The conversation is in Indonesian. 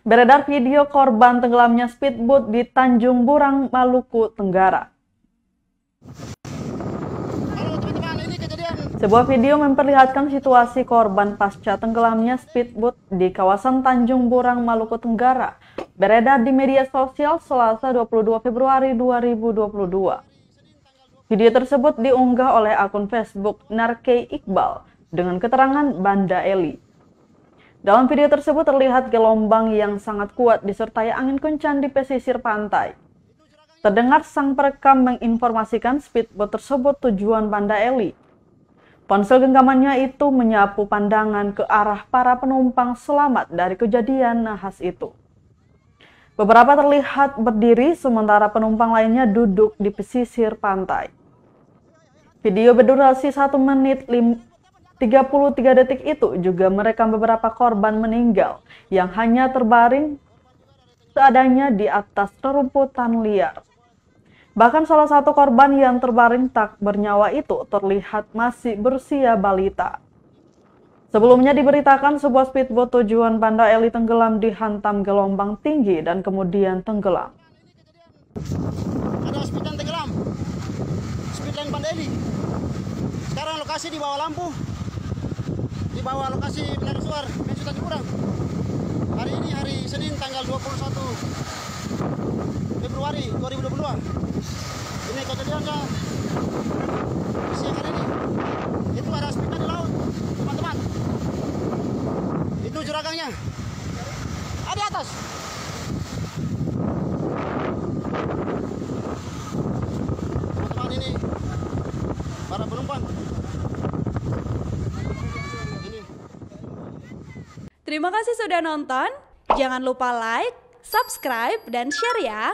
Beredar video korban tenggelamnya speedboat di Tanjung Burang, Maluku Tenggara. Sebuah video memperlihatkan situasi korban pasca tenggelamnya speedboat di kawasan Tanjung Burang, Maluku Tenggara, beredar di media sosial Selasa 22 Februari 2022. Video tersebut diunggah oleh akun Facebook Narkei Iqbal dengan keterangan Banda Eli. Dalam video tersebut terlihat gelombang yang sangat kuat disertai angin kencang di pesisir pantai. Terdengar sang perekam menginformasikan speedboat tersebut tujuan Banda Eli. Ponsel genggamannya itu menyapu pandangan ke arah para penumpang selamat dari kejadian nahas itu. Beberapa terlihat berdiri sementara penumpang lainnya duduk di pesisir pantai. Video berdurasi 1 menit 33 detik itu juga merekam beberapa korban meninggal yang hanya terbaring seadanya di atas rerumputan liar. Bahkan salah satu korban yang terbaring tak bernyawa itu terlihat masih berusia balita. Sebelumnya diberitakan sebuah speedboat tujuan Banda Eli tenggelam dihantam gelombang tinggi dan kemudian tenggelam. Ada speedboat tenggelam, speedline Banda Eli. Sekarang lokasi di bawah lampu, di bawah lokasi Menara Suar, Mensu Tanjung Burang. Hari ini hari Senin tanggal 21 Februari 2022. Ini kejadiannya siang hari ini. Itu ada speednya di laut, teman-teman. Itu juragangnya. Ada di atas. Teman-teman, ini para penumpang. Terima kasih sudah nonton. Jangan lupa like, subscribe, dan share ya.